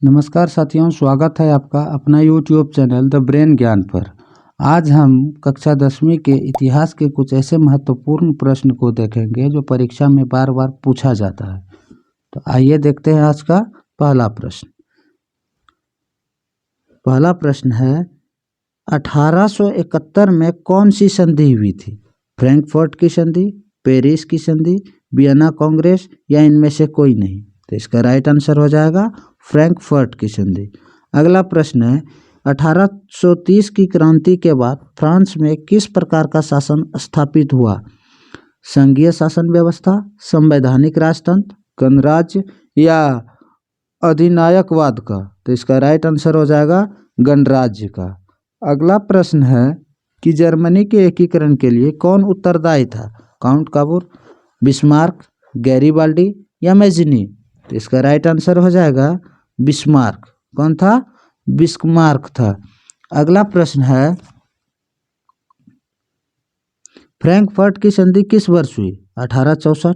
नमस्कार साथियों, स्वागत है आपका अपना यूट्यूब चैनल द ब्रेन ज्ञान पर। आज हम कक्षा 10वीं के इतिहास के कुछ ऐसे महत्वपूर्ण प्रश्न को देखेंगे जो परीक्षा में बार बार पूछा जाता है। तो आइए देखते हैं आज का पहला प्रश्न। पहला प्रश्न है 1871 में कौन सी संधि हुई थी? फ्रैंकफर्ट की संधि, पेरिस की संधि, वियना कांग्रेस या इनमें से कोई नहीं? तो इसका राइट आंसर हो जाएगा फ्रैंकफर्ट की संधि। अगला प्रश्न है 1830 की क्रांति के बाद फ्रांस में किस प्रकार का शासन स्थापित हुआ? संघीय शासन व्यवस्था, संवैधानिक राजतंत्र, गणराज्य या अधिनायकवाद का? तो इसका राइट आंसर हो जाएगा गणराज्य का। अगला प्रश्न है कि जर्मनी के एकीकरण के लिए कौन उत्तरदायी था? काउंट काबूर, बिस्मार्क, गैरीबाल्डी या मैजिनी? तो इसका राइट आंसर हो जाएगा बिस्मार्क। कौन था? बिस्मार्क था। अगला प्रश्न है फ्रैंकफर्ट की संधि किस वर्ष हुई? 1864,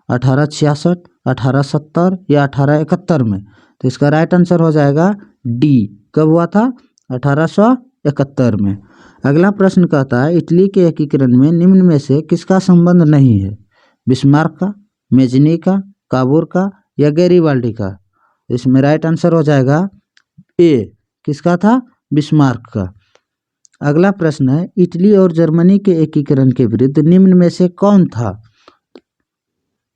1866, 1870 या 1871 में? तो इसका राइट आंसर हो जाएगा डी। कब हुआ था? 1871 में। अगला प्रश्न कहता है इटली के एकीकरण में निम्न में से किसका संबंध नहीं है? बिस्मार्क का, मैजिनी का, काबूर का या गैरीबाल्डी का? इसमें राइट आंसर हो जाएगा ए। किसका था? बिस्मार्क का। अगला प्रश्न है इटली और जर्मनी के एकीकरण के विरुद्ध निम्न में से कौन था?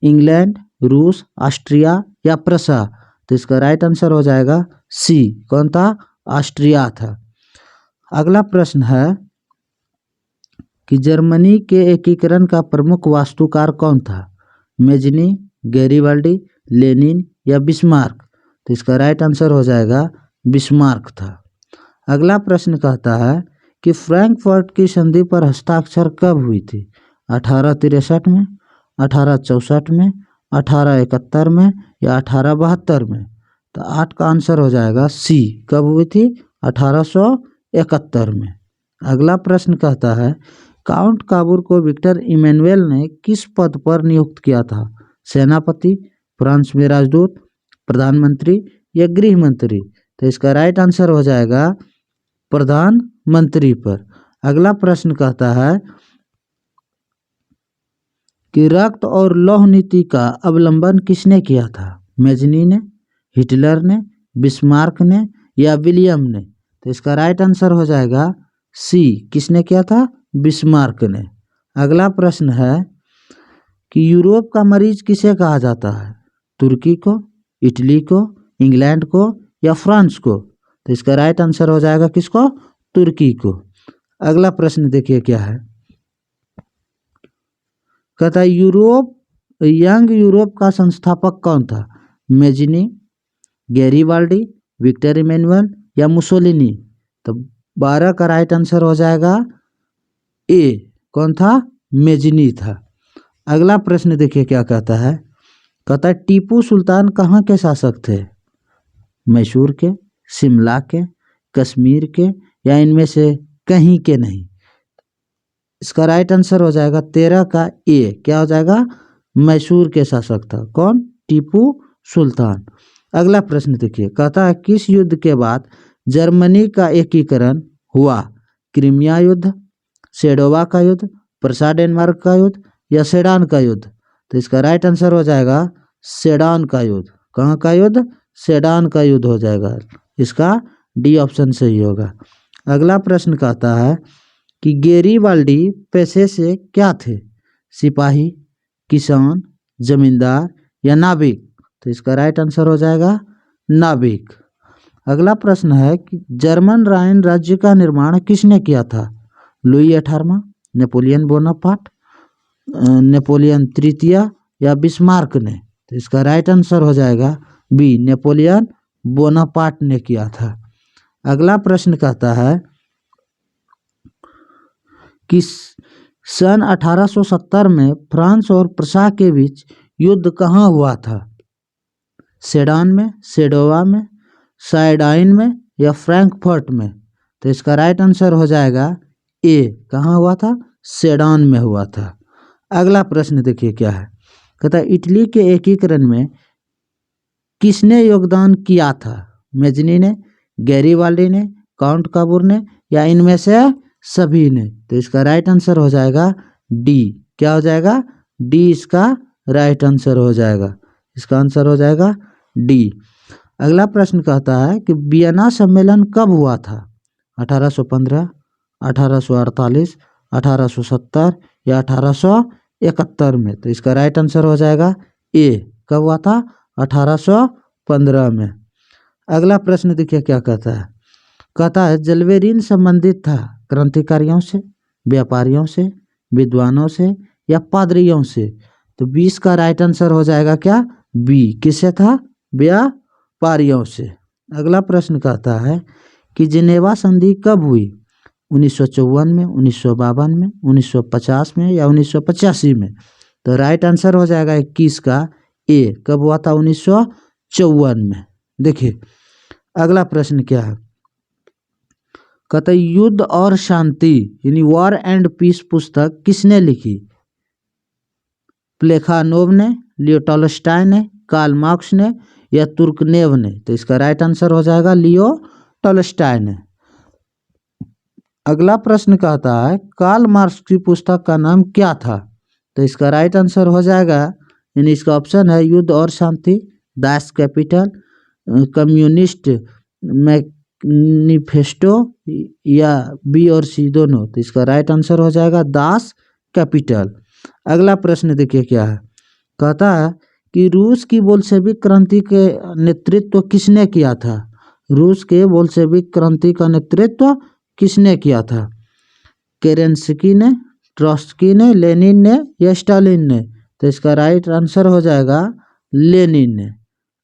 इंग्लैंड, रूस, ऑस्ट्रिया या प्रसा? तो इसका राइट आंसर हो जाएगा सी। कौन था? ऑस्ट्रिया था। अगला प्रश्न है कि जर्मनी के एकीकरण का प्रमुख वास्तुकार कौन था? मैजिनी, गैरीबाल्डी, लेनिन या बिस्मार्क? तो इसका राइट आंसर हो जाएगा बिस्मार्क था। अगला प्रश्न कहता है कि फ्रैंकफर्ट की संधि पर हस्ताक्षर कब हुई थी? 1863 में, 1864 में, 1871 में या 1872 में? तो 8 का आंसर हो जाएगा सी। कब हुई थी? 1871 में। अगला प्रश्न कहता है काउंट काबूर को विक्टर इमैनुएल ने किस पद पर नियुक्त किया था? सेनापति, फ्रांस में राजदूत, प्रधानमंत्री या गृह मंत्री? तो इसका राइट आंसर हो जाएगा प्रधानमंत्री पर। अगला प्रश्न कहता है कि रक्त और लौह नीति का अवलंबन किसने किया था? मैजिनी ने, हिटलर ने, बिस्मार्क ने या विलियम ने? तो इसका राइट आंसर हो जाएगा सी। किसने किया था? बिस्मार्क ने। अगला प्रश्न है कि यूरोप का मरीज किसे कहा जाता है? तुर्की को, इटली को, इंग्लैंड को या फ्रांस को? तो इसका राइट आंसर हो जाएगा किसको? तुर्की को। अगला प्रश्न देखिए क्या है। कहता है यंग यूरोप का संस्थापक कौन था? मैजिनी, गैरीबाल्डी, विक्टर इमैनुएल या मुसोलिनी? तो 12 का राइट आंसर हो जाएगा ए। कौन था? मैजिनी था। अगला प्रश्न देखिए क्या कहता है। कहता है टीपू सुल्तान कहाँ के शासक थे? मैसूर के, शिमला के, कश्मीर के या इनमें से कहीं के नहीं? इसका राइट आंसर हो जाएगा 13 का ए। क्या हो जाएगा? मैसूर के शासक था। कौन? टीपू सुल्तान। अगला प्रश्न देखिए। कहता है किस युद्ध के बाद जर्मनी का एकीकरण हुआ? क्रीमिया युद्ध, सेडोवा का युद्ध, प्रसा डेनमार्क का युद्ध या सेडान का युद्ध? तो इसका राइट आंसर हो जाएगा सेडान का युद्ध। कहाँ का युद्ध? सेडान का युद्ध हो जाएगा। इसका डी ऑप्शन सही होगा। अगला प्रश्न कहता है कि गैरीबाल्डी पेशे से क्या थे? सिपाही, किसान, जमींदार या नाविक? तो इसका राइट आंसर हो जाएगा नाविक। अगला प्रश्न है कि जर्मन राइन राज्य का निर्माण किसने किया था? लुई 18वां, नेपोलियन बोनापार्ट, नेपोलियन तृतीय या बिस्मार्क ने? तो इसका राइट आंसर हो जाएगा बी। नेपोलियन बोनापार्ट ने किया था। अगला प्रश्न कहता है कि सन 1870 में फ्रांस और प्रसा के बीच युद्ध कहाँ हुआ था? सेडान में, सेडोवा में, साइडाइन में या फ्रैंकफर्ट में? तो इसका राइट आंसर हो जाएगा ए। कहाँ हुआ था? सेडान में हुआ था। अगला प्रश्न देखिए क्या है। कहता है इटली के एकीकरण में किसने योगदान किया था? मेजनी ने, गैरीवाल्डी ने, काउंट काबूर ने, या इनमें से सभी ने? तो इसका राइट आंसर हो जाएगा डी। क्या हो जाएगा? डी इसका राइट आंसर हो जाएगा। इसका आंसर हो जाएगा डी। अगला प्रश्न कहता है कि वियना सम्मेलन कब हुआ था? 1815, 1848, 1870 या 1871 में? तो इसका राइट आंसर हो जाएगा ए। कब हुआ था? 1815 में। अगला प्रश्न देखिए क्या कहता है। कहता है जलवे ऋण संबंधित था क्रांतिकारियों से, व्यापारियों से, विद्वानों से या पादरियों से? तो 20 का राइट आंसर हो जाएगा क्या? बी। किससे था? व्यापारियों से। अगला प्रश्न कहता है कि जिनेवा संधि कब हुई? 1954 में, 1952 में, 1950 में या 1985 में? तो राइट आंसर हो जाएगा 21 का ए। कब हुआ था? 1954 में। देखिए अगला प्रश्न क्या है। कहता है युद्ध और शांति यानी वॉर एंड पीस पुस्तक किसने लिखी? प्लेखानोव ने, लियो टॉलस्टॉय ने, कार्ल मार्क्स ने या तुर्गनेव ने? तो इसका राइट आंसर हो जाएगा लियो टॉलस्टॉय ने। अगला प्रश्न कहता है कार्ल मार्क्स की पुस्तक का नाम क्या था? तो इसका राइट आंसर हो जाएगा यानी इसका ऑप्शन है युद्ध और शांति, दास कैपिटल, कम्युनिस्ट मैनिफेस्टो या बी और सी दोनों? तो इसका राइट आंसर हो जाएगा दास कैपिटल। अगला प्रश्न देखिए क्या है। कहता है कि रूस की बोल्शेविक क्रांति के नेतृत्व किसने किया था? रूस के बोल्शेविक क्रांति का नेतृत्व किसने किया था? केरेंस्की ने, ट्रॉट्स्की ने, लेनिन ने या स्टालिन ने? तो इसका राइट आंसर हो जाएगा लेनिन ने।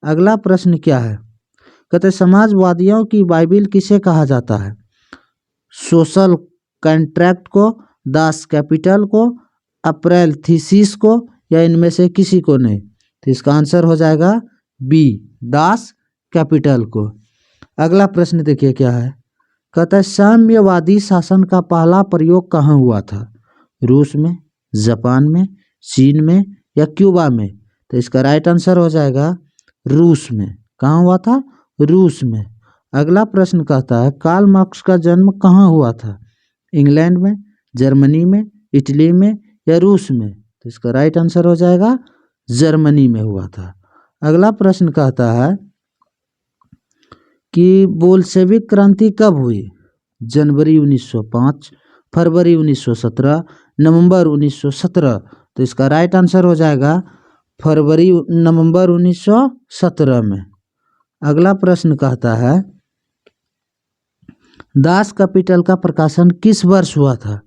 अगला प्रश्न क्या है। कहते समाजवादियों की बाइबिल किसे कहा जाता है? सोशल कॉन्ट्रैक्ट को, दास कैपिटल को, अप्रैल थीसिस को या इनमें से किसी को नहीं? तो इसका आंसर हो जाएगा बी, दास कैपिटल को। अगला प्रश्न देखिए क्या है। कहता है साम्यवादी शासन का पहला प्रयोग कहाँ हुआ था? रूस में, जापान में, चीन में या क्यूबा में? तो इसका राइट आंसर हो जाएगा रूस में। कहाँ हुआ था? रूस में। अगला प्रश्न कहता है कार्ल मार्क्स का जन्म कहाँ हुआ था? इंग्लैंड में, जर्मनी में, इटली में या रूस में? तो इसका राइट आंसर हो जाएगा जर्मनी में हुआ था। अगला प्रश्न कहता है कि बोल्शेविक क्रांति कब हुई? जनवरी 1905, फरवरी 1917, नवंबर 1917? तो इसका राइट आंसर हो जाएगा नवंबर 1917 में। अगला प्रश्न कहता है दास कैपिटल का प्रकाशन किस वर्ष हुआ था?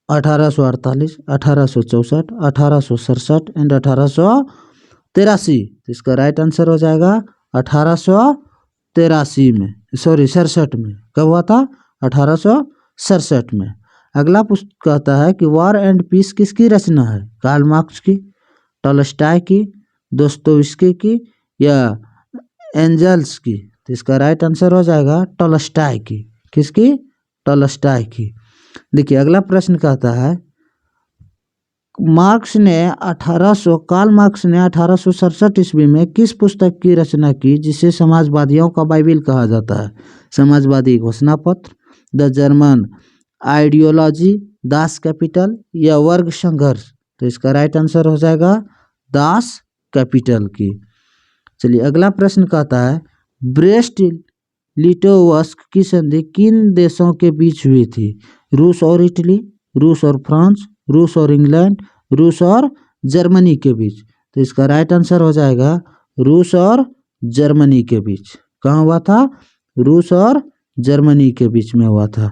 1848, 1864, 1867 एंड 1883? तो इसका राइट आंसर हो जाएगा 1883 में, सॉरी 67 में। कब हुआ था? 1867 में। अगला प्रश्न कहता है कि वॉर एंड पीस किसकी रचना है? कार्ल मार्क्स की, टॉलस्टॉय की, दोस्तोयेव्स्की की या एंजल्स की? तो इसका राइट आंसर हो जाएगा टॉलस्टॉय की। किसकी? टॉलस्टॉय की। देखिए अगला प्रश्न कहता है कार्ल मार्क्स ने 1867 ईस्वी में किस पुस्तक की रचना की जिसे समाजवादियों का बाइबिल कहा जाता है? समाजवादी घोषणा पत्र, the German ideology, Das Kapital या वर्ग संघर्ष? तो इसका राइट आंसर हो जाएगा दास कैपिटल की। चलिए अगला प्रश्न कहता है ब्रेस्ट लिटोवस्क की संधि किन देशों के बीच हुई थी? रूस और इटली, रूस और फ्रांस, रूस और इंग्लैंड, रूस और जर्मनी के बीच? तो इसका राइट आंसर हो जाएगा रूस और जर्मनी के बीच। कहाँ हुआ था? रूस और जर्मनी के बीच में हुआ था।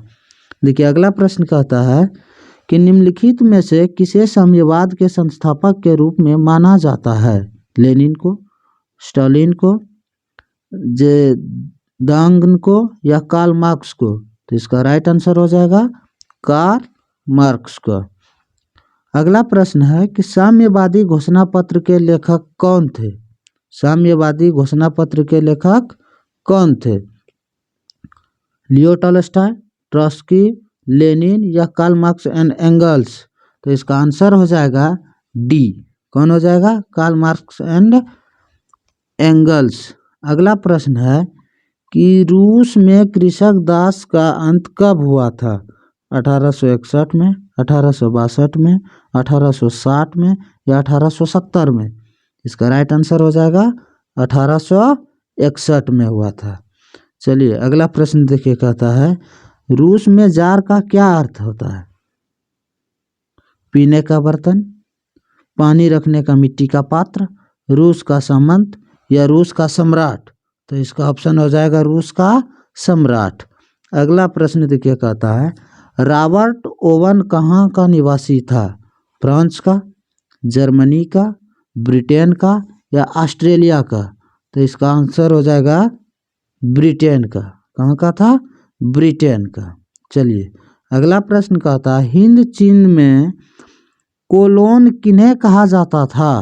देखिए अगला प्रश्न कहता है कि निम्नलिखित में से किसे साम्यवाद के संस्थापक के रूप में माना जाता है? लेनिन को, स्टालिन को, जेदांग को या कार्ल मार्क्स को? तो इसका राइट आंसर हो जाएगा कार्ल मार्क्स का। अगला प्रश्न है कि साम्यवादी घोषणा पत्र के लेखक कौन थे? साम्यवादी घोषणा पत्र के लेखक कौन थे? लियो टॉलस्टॉय, ट्रॉट्स्की, लेनिन या कार्ल मार्क्स एंड एंगल्स? तो इसका आंसर हो जाएगा डी। कौन हो जाएगा? Karl Marx and Engels. अगला प्रश्न है कि रूस में कृषक दास का अंत कब हुआ था? 1861 में, 1862 में, 1860 में या 1870 में? इसका राइट आंसर हो जाएगा 1861 में हुआ था। चलिए अगला प्रश्न देखिए, कहता है रूस में जार का क्या अर्थ होता है? पीने का बर्तन, पानी रखने का मिट्टी का पात्र, रूस का सामंत या रूस का सम्राट? तो इसका ऑप्शन हो जाएगा रूस का सम्राट। अगला प्रश्न देखिए, कहता है रॉबर्ट ओवन कहाँ का निवासी था? फ्रांस का, जर्मनी का, ब्रिटेन का या ऑस्ट्रेलिया का? तो इसका आंसर हो जाएगा ब्रिटेन का। कहाँ का था? ब्रिटेन का। चलिए अगला प्रश्न कहता है हिंद चीन में कोलोन किन्हें कहा जाता था?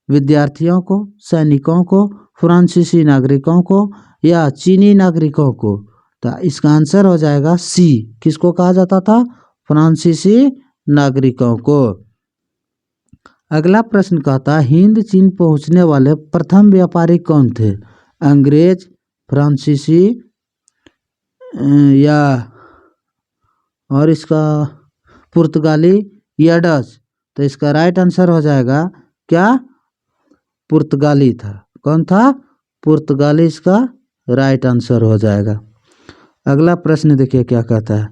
विद्यार्थियों को, सैनिकों को, फ्रांसीसी नागरिकों को या चीनी नागरिकों को? तो इसका आंसर हो जाएगा सी। किसको कहा जाता था? फ्रांसीसी नागरिकों को। अगला प्रश्न कहता है हिंद चीन पहुंचने वाले प्रथम व्यापारी कौन थे? अंग्रेज, फ्रांसीसी या और इसका पुर्तगाली या डच? तो इसका राइट आंसर हो जाएगा क्या? पुर्तगाली था। कौन था? पुर्तगाली इसका राइट आंसर हो जाएगा। अगला प्रश्न देखिए क्या कहता है।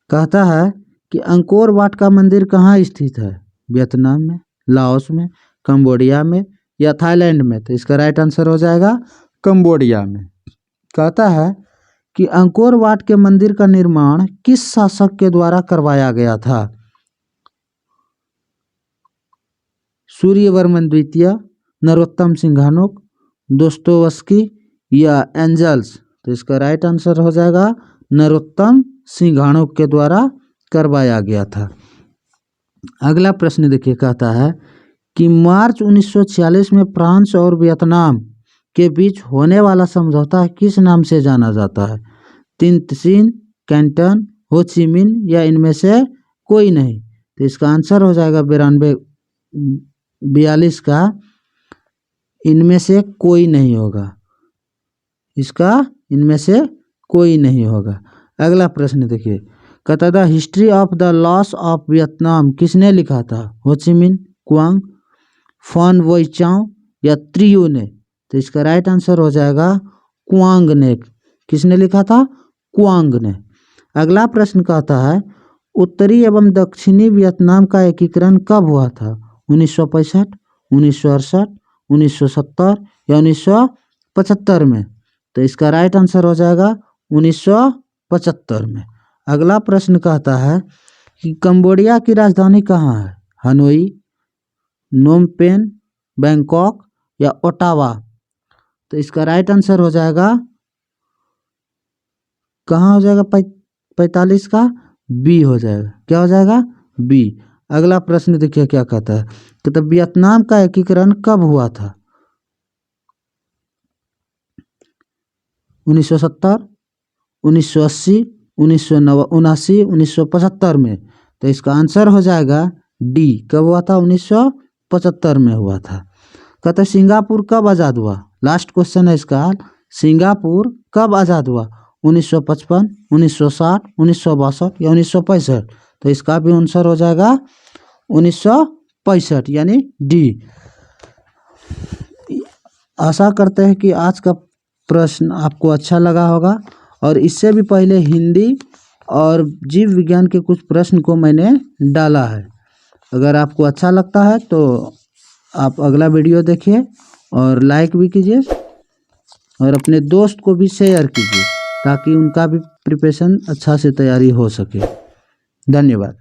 कहता है कि अंकोर वाट का मंदिर कहाँ स्थित है? वियतनाम में, लाओस में, कंबोडिया में या थाईलैंड में? तो इसका राइट आंसर हो जाएगा कंबोडिया में। कहता है कि अंकोर वाट के मंदिर का निर्माण किस शासक के द्वारा करवाया गया था? सूर्यवर्मन द्वितीय, नरोत्तम सिंघानुक, दोस्तोवस्की या एंजल्स? तो इसका राइट आंसर हो जाएगा नरोत्तम सिंघानुक के द्वारा करवाया गया था। अगला प्रश्न देखिए, कहता है कि मार्च 1946 में फ्रांस और वियतनाम के बीच होने वाला समझौता किस नाम से जाना जाता है? तिनतसिन, कैंटन, हो ची मिन्ह या इनमें से कोई नहीं? तो इसका आंसर हो जाएगा 42 का इनमें से कोई नहीं होगा। इसका इनमें से कोई नहीं होगा। अगला प्रश्न देखिए, कहता था history of the loss of Vietnam किसने लिखा था? हो ची मिन्ह, क्वांग, फॉन वोई चाओ या त्रियू ने? तो इसका राइट आंसर हो जाएगा क्वांग ने। किसने लिखा था? क्वांग ने। अगला प्रश्न कहता है उत्तरी एवं दक्षिणी वियतनाम का एकीकरण कब हुआ था? 1965, 1968, 1970 या 1975 में? तो इसका राइट आंसर हो जाएगा 1975 में। अगला प्रश्न कहता है कि कंबोडिया की राजधानी कहाँ है? हनोई, नोम पेन, बैंकॉक या ओटावा? तो इसका राइट आंसर हो जाएगा कहाँ हो जाएगा? 45 का बी हो जाएगा। क्या हो जाएगा? बी। अगला प्रश्न देखिए क्या कहता है। तो वियतनाम का एकीकरण कब हुआ था? 1970, 1980, 1979, 1975 में? तो इसका आंसर हो जाएगा डी। कब हुआ था? 1975 में हुआ था। कहता है सिंगापुर कब आज़ाद हुआ? लास्ट क्वेश्चन है इसका। सिंगापुर कब आज़ाद हुआ? 1955, 1960, 1962 या 1965? तो इसका भी आंसर हो जाएगा 1965 यानी डी। आशा करते हैं कि आज का प्रश्न आपको अच्छा लगा होगा और इससे भी पहले हिंदी और जीव विज्ञान के कुछ प्रश्न को मैंने डाला है। अगर आपको अच्छा लगता है तो आप अगला वीडियो देखिए और लाइक भी कीजिए और अपने दोस्त को भी शेयर कीजिए ताकि उनका भी प्रिपरेशन अच्छा से तैयारी हो सके। धन्यवाद।